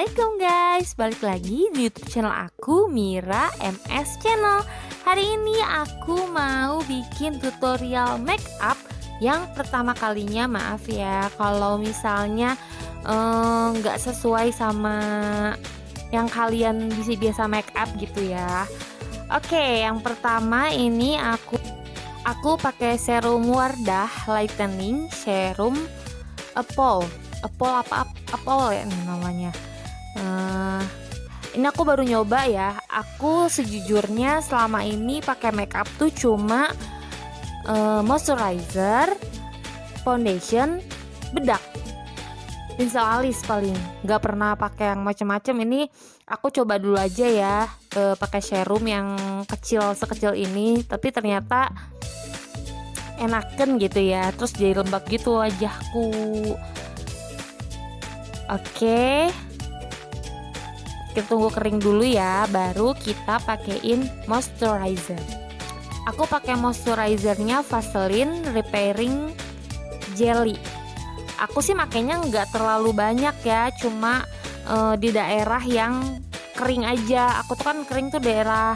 Assalamualaikum guys, balik lagi di YouTube channel aku, Mira MS Channel. Hari ini aku mau bikin tutorial make up yang pertama kalinya. Maaf ya kalau misalnya nggak sesuai sama yang kalian biasa make up gitu ya. Oke, yang pertama ini aku pakai serum Wardah Lightening Serum Apple ya namanya. Ini aku baru nyoba ya. Aku sejujurnya selama ini pakai makeup tuh cuma moisturizer, foundation, bedak, pinsel alis paling. Nggak pernah pakai yang macam-macam. Ini aku coba dulu aja ya, pakai serum yang sekecil ini. Tapi ternyata enaken gitu ya. Terus jadi lembab gitu wajahku. Oke, kita tunggu kering dulu ya, baru kita pakein moisturizer. Aku pakai moisturizernya Vaseline Repairing Jelly. Aku sih makainya nggak terlalu banyak ya, cuma di daerah yang kering aja. Aku tuh kan kering tuh daerah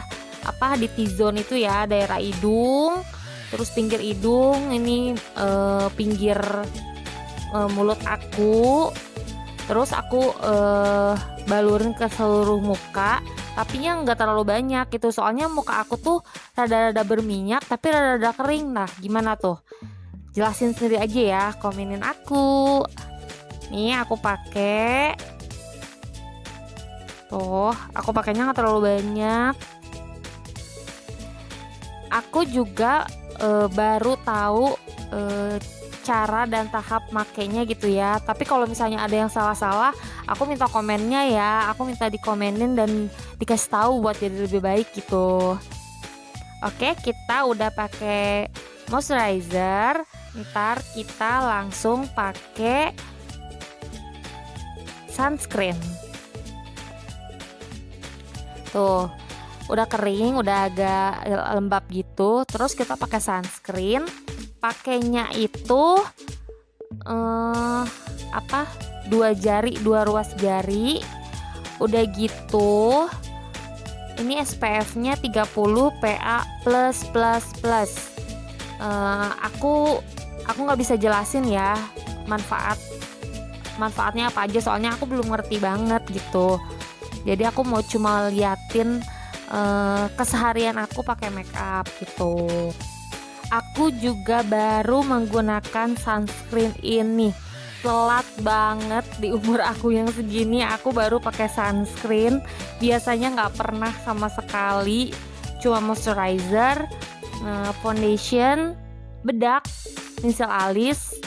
di T-zone itu ya, daerah hidung, terus pinggir hidung, ini pinggir mulut aku. Terus aku balurin ke seluruh muka, tapi nya nggak terlalu banyak gitu. Soalnya muka aku tuh rada-rada berminyak, tapi rada-rada kering. Nah, gimana tuh? Jelasin sendiri aja ya, komenin aku. Nih aku pakai. Tuh, aku pakainya nggak terlalu banyak. Aku juga baru tahu cara dan tahap makainya gitu ya. Tapi kalau misalnya ada yang salah-salah, aku minta komennya ya. Aku minta dikomenin dan dikasih tahu buat jadi lebih baik gitu. Oke, kita udah pakai moisturizer. Ntar kita langsung pakai sunscreen. Tuh, udah kering, udah agak lembab gitu. Terus kita pakai sunscreen. Pakainya itu dua ruas jari. Udah gitu, ini SPF-nya 30 PA+++. Aku nggak bisa jelasin ya manfaatnya apa aja, soalnya aku belum ngerti banget gitu. Jadi aku mau cuma liatin keseharian aku pakai makeup gitu. Aku juga baru menggunakan sunscreen ini. Telat banget di umur aku yang segini, aku baru pakai sunscreen. Biasanya nggak pernah sama sekali. Cuma moisturizer, foundation, bedak, pinsel alis,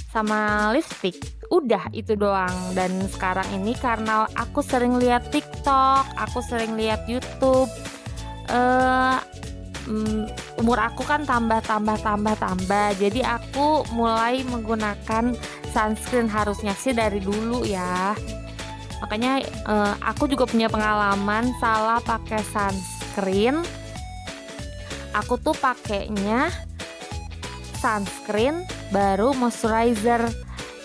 sama lipstick. Udah itu doang. Dan sekarang ini karena aku sering lihat TikTok, aku sering lihat YouTube, umur aku kan tambah. Jadi aku mulai menggunakan sunscreen, harusnya sih dari dulu ya. Makanya aku juga punya pengalaman salah pakai sunscreen. Aku tuh pakainya sunscreen baru moisturizer,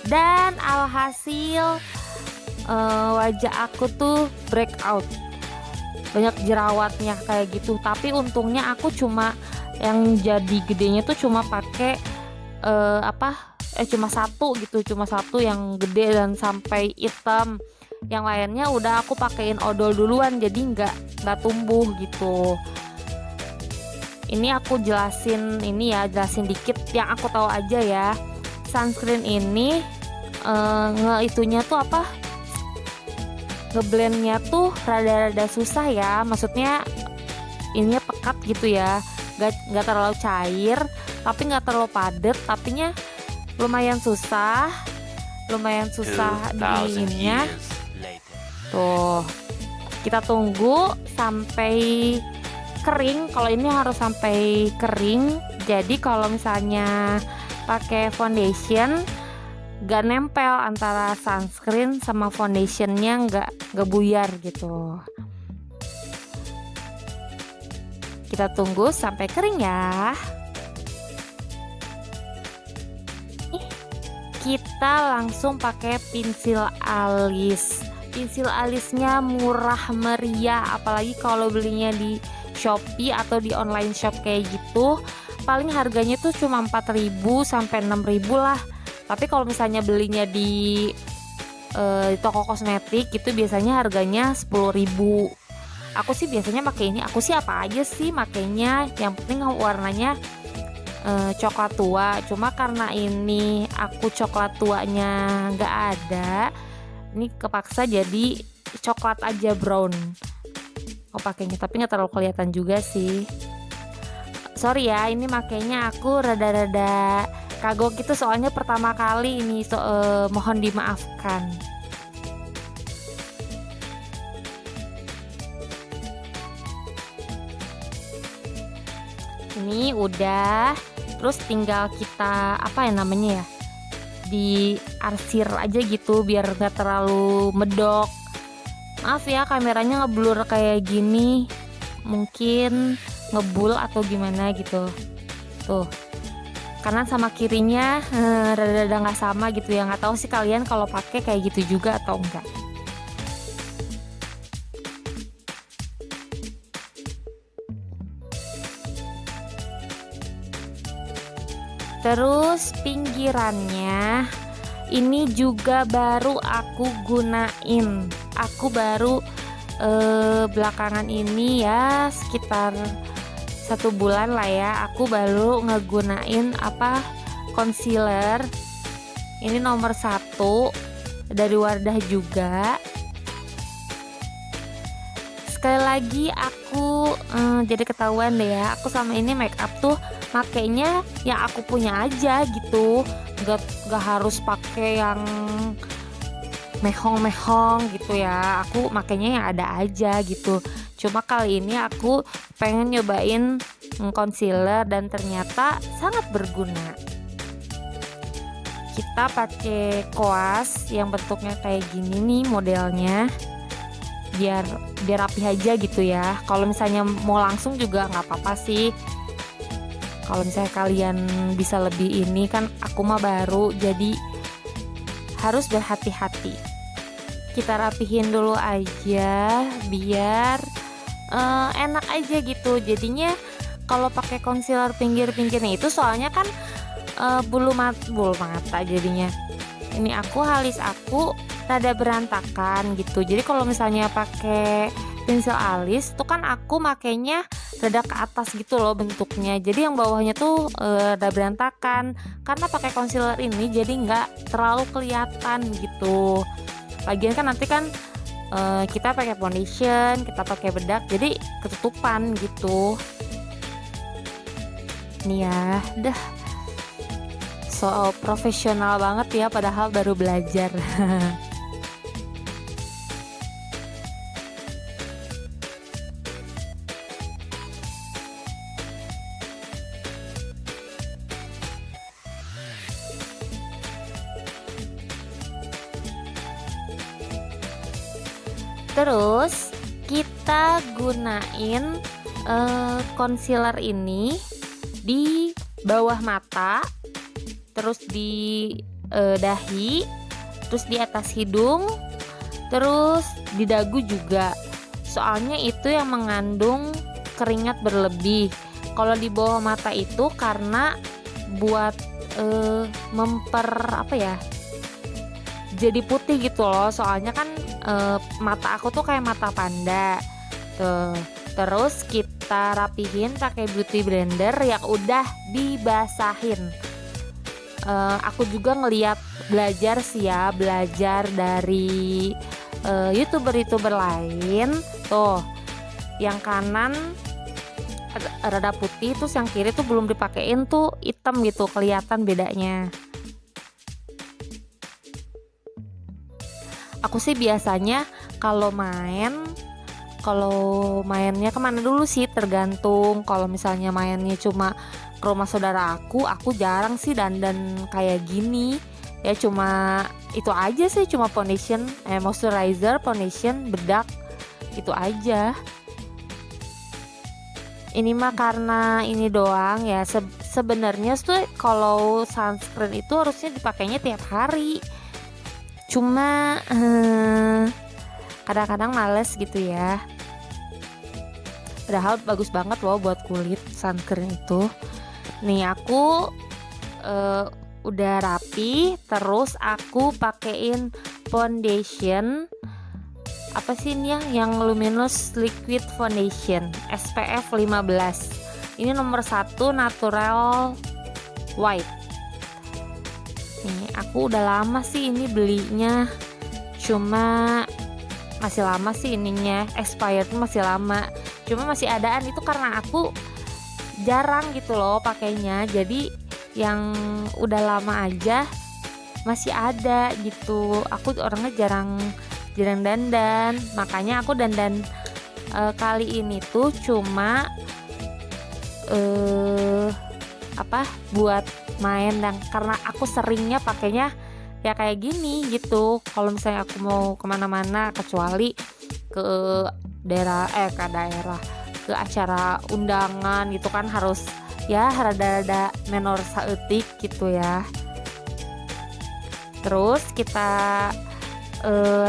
dan alhasil wajah aku tuh breakout, banyak jerawatnya kayak gitu. Tapi untungnya aku cuma yang jadi gedenya tuh cuma pakai cuma satu yang gede dan sampai hitam. Yang lainnya udah aku pakein odol duluan, jadi nggak tumbuh gitu. Ini aku jelasin jelasin dikit yang aku tahu aja ya. Sunscreen ini ngeblendnya tuh rada-rada susah ya, maksudnya ininya pekat gitu ya, nggak terlalu cair tapi nggak terlalu padat, tapinya lumayan susah diinnya. Tuh, kita tunggu sampai kering. Kalau ini harus sampai kering, jadi kalau misalnya pakai foundation gak nempel antara sunscreen sama foundationnya, nggak buyar gitu. Kita tunggu sampai kering ya. Kita langsung pakai pensil alis. pensil alisnya murah meriah, apalagi kalau belinya di Shopee atau di online shop kayak gitu. Paling harganya tuh cuma 4.000 sampai 6.000 lah. Tapi kalau misalnya belinya di toko kosmetik itu biasanya harganya 10.000. Aku sih biasanya pakai ini. Aku sih apa aja sih makainya, yang penting warnanya coklat tua. Cuma karena ini aku coklat tuanya nggak ada, ini kepaksa jadi coklat aja, brown aku pakainya, tapi nggak terlalu kelihatan juga sih. Sorry ya, ini makainya aku rada-rada kagok gitu soalnya pertama kali ini, mohon dimaafkan. Ini udah, terus tinggal kita apa ya namanya ya, diarsir aja gitu biar nggak terlalu medok. Maaf ya kameranya ngeblur kayak gini, mungkin ngebul atau gimana gitu. Tuh, kanan sama kirinya rada-rada nggak sama gitu ya. Nggak tahu sih kalian kalau pakai kayak gitu juga atau enggak. Terus pinggirannya ini juga baru aku gunain. Aku baru belakangan ini ya sekitar 1 bulan lah ya, aku baru ngegunain concealer. Ini nomor 1 dari Wardah juga. Sekali lagi aku jadi ketahuan deh ya, aku sama ini make up tuh makainya yang aku punya aja gitu, gak harus pakai yang mehong-mehong gitu ya. Aku makainya yang ada aja gitu. Cuma kali ini aku pengen nyobain concealer dan ternyata sangat berguna. Kita pakai koas yang bentuknya kayak gini nih modelnya, biar rapi aja gitu ya. Kalau misalnya mau langsung juga nggak apa-apa sih. Kalau misalnya kalian bisa lebih ini, kan aku mah baru jadi harus berhati-hati. Kita rapihin dulu aja biar enak aja gitu. Jadinya kalau pakai concealer pinggir-pinggirnya itu soalnya kan bulu mata jadinya. Ini alis aku rada berantakan gitu. Jadi kalau misalnya pakai pensil alis tuh kan aku makainya rada ke atas gitu loh bentuknya. Jadi yang bawahnya tuh rada berantakan. Karena pakai concealer ini jadi nggak terlalu kelihatan gitu. Lagian kan nanti kan kita pakai foundation, kita pakai bedak, jadi ketutupan gitu. Nih ya, dah so profesional banget ya, padahal baru belajar. Terus kita gunain concealer ini di bawah mata, terus di dahi, terus di atas hidung, terus di dagu juga. Soalnya itu yang mengandung keringat berlebih. Kalau di bawah mata itu karena buat jadi putih gitu loh. Soalnya kan mata aku tuh kayak mata panda tuh. Terus kita rapihin pakai beauty blender yang udah dibasahin. Aku juga belajar dari youtuber lain. Tuh, yang kanan rada putih, terus yang kiri tuh belum dipakein tuh hitam gitu, kelihatan bedanya. Aku sih biasanya kalau mainnya kemana dulu sih, tergantung. Kalau misalnya mainnya cuma ke rumah saudara aku jarang sih dandan kayak gini ya. Cuma itu aja sih, cuma foundation, moisturizer, foundation, bedak, itu aja. Ini mah karena ini doang ya. Sebenarnya tuh kalau sunscreen itu harusnya dipakainya tiap hari. Cuma kadang-kadang males gitu ya. Padahal bagus banget loh buat kulit sunscreen itu. Nih aku udah rapi, terus aku pakein foundation. Apa sih ini yang luminous liquid foundation SPF 15. Ini nomor 1 natural white. Nih aku udah lama sih ini belinya, cuma masih lama sih ininya, expired masih lama, cuma masih adaan. Itu karena aku jarang gitu loh pakainya, jadi yang udah lama aja masih ada gitu. Aku orangnya jarang dandan, makanya aku dandan kali ini tuh cuma buat main, dan karena aku seringnya pakainya ya kayak gini gitu. Kalau misalnya aku mau kemana-mana, kecuali ke daerah ke acara undangan gitu kan, harus ya rada-rada menor saeutik gitu ya. Terus kita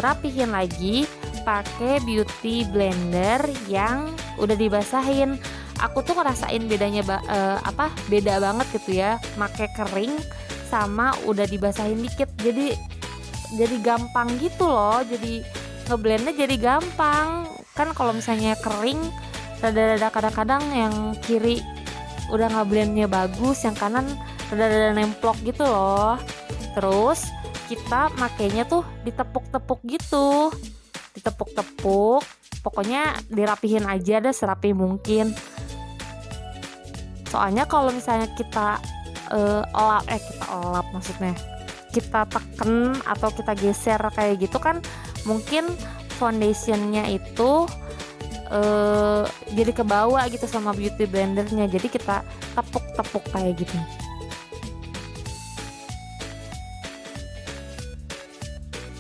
rapihin lagi pakai beauty blender yang udah dibasahin. Aku tuh ngerasain bedanya beda banget gitu ya, make kering sama udah dibasahin dikit. Jadi gampang gitu loh, jadi ngeblendnya jadi gampang. Kan kalau misalnya kering rada-rada kadang-kadang yang kiri udah ngeblendnya bagus, yang kanan rada-rada nemplok gitu loh. Terus kita makainya tuh ditepuk-tepuk gitu, pokoknya dirapihin aja deh serapi mungkin. Soalnya kalau misalnya kita kita teken atau kita geser kayak gitu kan, mungkin foundationnya itu jadi kebawa gitu sama beauty blendernya. Jadi kita tepuk-tepuk kayak gitu.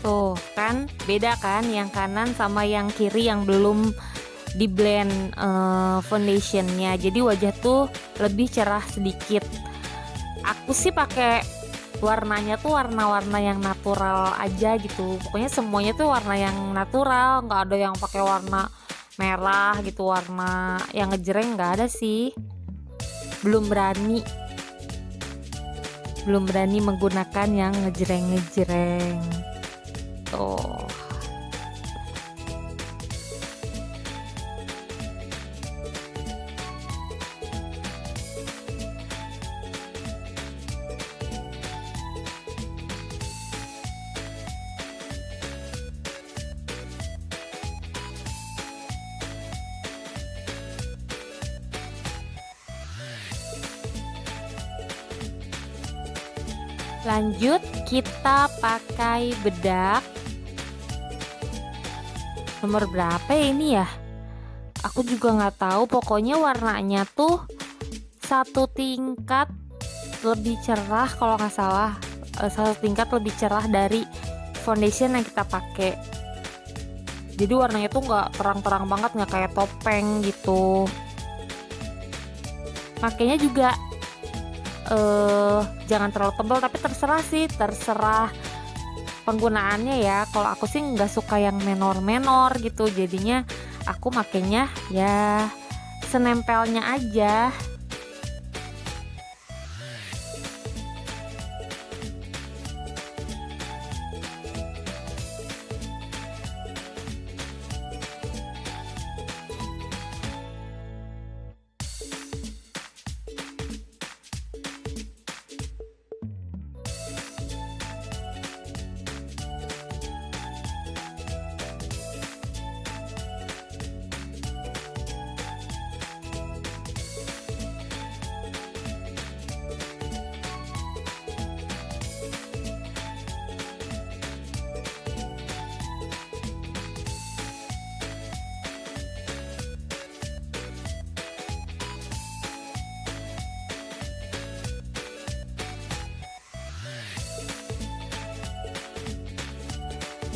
Tuh kan beda kan, yang kanan sama yang kiri yang belum di blend foundationnya. Jadi wajah tuh lebih cerah sedikit. Aku sih pakai warnanya tuh warna-warna yang natural aja gitu. Pokoknya semuanya tuh warna yang natural, nggak ada yang pakai warna merah gitu, warna yang ngejreng nggak ada sih. Belum berani menggunakan yang ngejreng tuh. Lanjut kita pakai bedak nomor berapa ya ini ya, aku juga nggak tahu. Pokoknya warnanya tuh satu tingkat lebih cerah kalau nggak salah, satu tingkat lebih cerah dari foundation yang kita pakai. Jadi warnanya tuh nggak terang-terang banget, nggak kayak topeng gitu. Makanya juga jangan terlalu tebal, tapi terserah penggunaannya ya. Kalau aku sih nggak suka yang menor gitu, jadinya aku makainya ya senempelnya aja.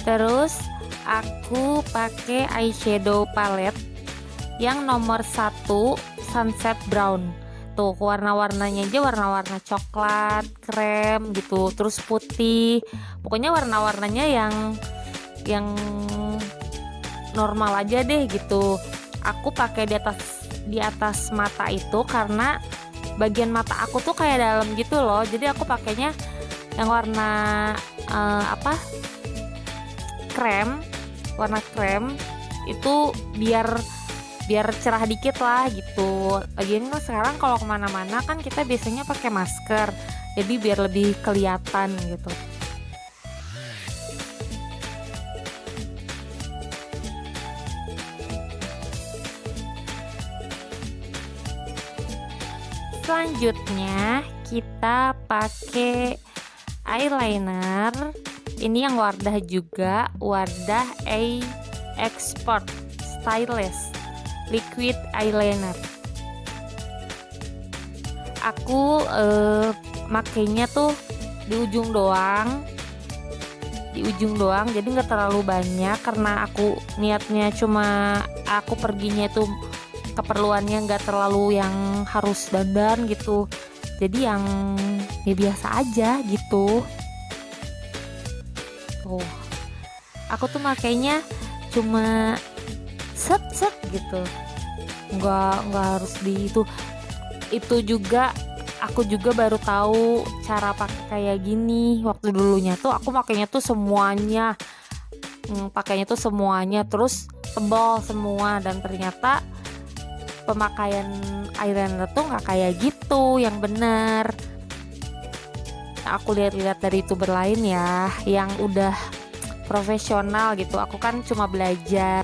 Terus aku pakai eyeshadow palette yang nomor 1 sunset brown. Tuh warna-warnanya aja warna-warna coklat, krem gitu, terus putih. Pokoknya warna-warnanya yang normal aja deh gitu. Aku pakai di atas mata itu karena bagian mata aku tuh kayak dalam gitu loh. Jadi aku pakainya yang warna apa? Krem, warna krem itu biar cerah dikit lah gitu. Lagian kan sekarang kalau kemana-mana kan kita biasanya pakai masker, jadi biar lebih kelihatan gitu. Selanjutnya kita pakai eyeliner. Ini yang Wardah juga, Wardah Expert Stylist Liquid Eyeliner. Aku makainya tuh di ujung doang, jadi nggak terlalu banyak karena aku niatnya cuma aku perginya tuh keperluannya nggak terlalu yang harus dandan gitu, jadi yang ya biasa aja gitu. Tuh, aku tuh makainya cuma set gitu, nggak harus di itu juga. Aku juga baru tahu cara pakai kayak gini. Waktu dulunya tuh aku pakainya tuh semuanya, terus tebal semua, dan ternyata pemakaian eyeliner tuh nggak kayak gitu yang bener. Aku lihat-lihat dari youtuber lain ya yang udah profesional gitu. Aku kan cuma belajar.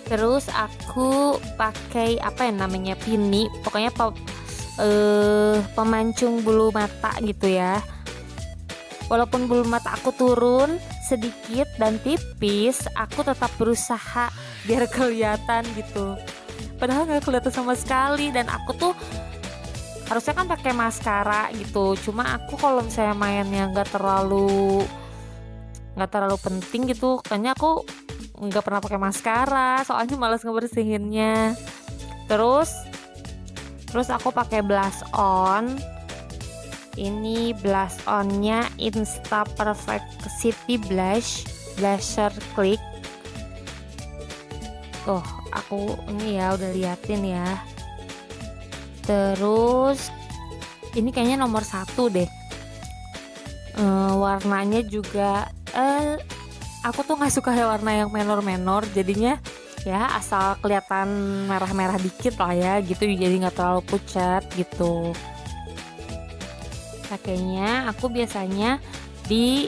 Terus aku pakai apa ya namanya, pini, pokoknya pemancung bulu mata gitu ya. Walaupun bulu mata aku turun sedikit dan tipis, aku tetap berusaha biar kelihatan gitu. Padahal nggak kelihatan sama sekali, dan aku tuh harusnya kan pakai maskara gitu. Cuma aku kalau misalnya mainnya nggak terlalu penting gitu, kayaknya aku nggak pernah pakai maskara, soalnya malas ngebersihinnya. Terus aku pakai blush on. Ini blush onnya Insta Perfect City Blusher Click. Oh, aku ini ya udah liatin ya. Terus ini kayaknya nomor 1 deh. Warnanya juga aku tuh nggak suka warna yang menor, jadinya ya asal kelihatan merah-merah dikit lah ya gitu, jadi nggak terlalu pucat gitu. Pakainya aku biasanya di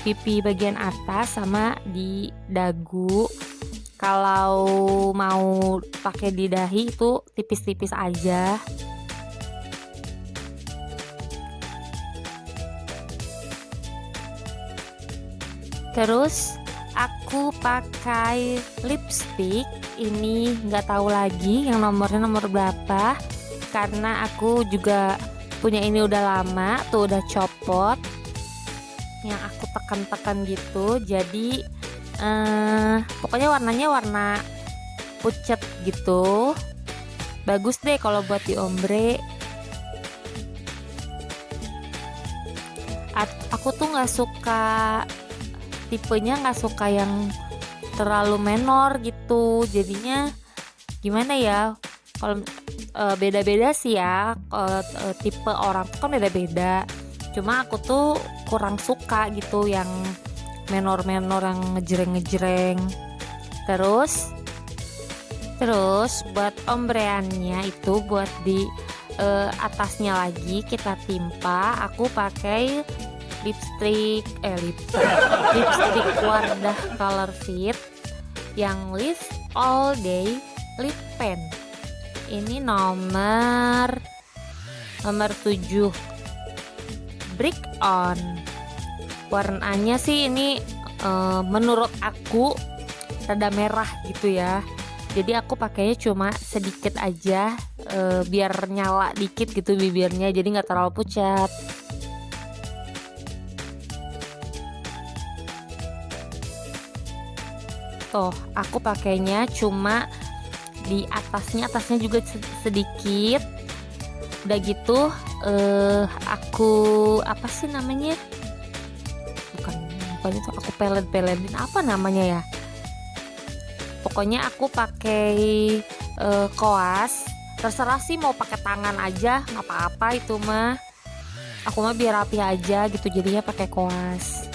pipi bagian atas sama di dagu. Kalau mau pakai di dahi itu tipis-tipis aja. Terus aku pakai lipstick. Ini nggak tahu lagi yang nomornya nomor berapa, karena aku juga punya ini udah lama tuh, udah copot yang aku tekan-tekan gitu. Jadi pokoknya warnanya warna pucat gitu, bagus deh kalau buat di ombre. Aku tuh nggak suka tipenya, nggak suka yang terlalu menor gitu, jadinya gimana ya, kalau beda-beda sih ya, tipe orang tuh kan beda-beda. Cuma aku tuh kurang suka gitu yang menor-menor yang ngejreng-ngejreng. Terus buat ombreannya itu, buat di atasnya lagi kita timpa, aku pakai lipstick Wardah Color Fit yang Live All Day Lip Pen. Ini nomor 7 Brick On. Warnanya sih ini menurut aku rada merah gitu ya. Jadi aku pakainya cuma sedikit aja, biar nyala dikit gitu bibirnya, jadi nggak terlalu pucat. Tuh, aku pakainya cuma di atasnya juga sedikit. Udah gitu aku apa sih namanya? Bukan itu, aku pelet-peletin, apa namanya ya? Pokoknya aku pakai koas. Terserah sih mau pakai tangan aja, nggak apa-apa itu mah. Aku mah biar rapi aja gitu, jadinya pakai koas.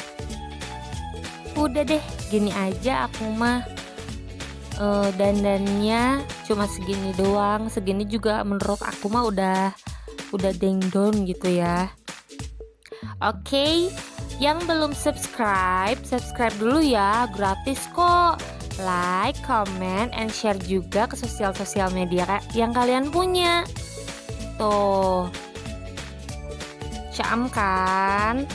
Udah deh, gini aja aku mah. Dandannya cuma segini doang. Segini juga menurut aku mah udah dengdon gitu ya. Oke, yang belum subscribe dulu ya, gratis kok. Like, comment, and share juga ke sosial media yang kalian punya. Tuh, syam kan?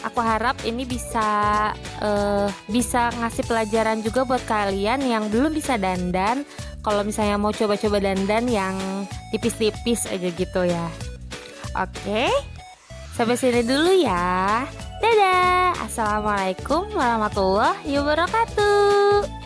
Aku harap ini bisa ngasih pelajaran juga buat kalian yang belum bisa dandan. Kalau misalnya mau coba-coba dandan yang tipis-tipis aja gitu ya. Oke, sampai sini dulu ya. Dadah. Assalamualaikum warahmatullahi wabarakatuh.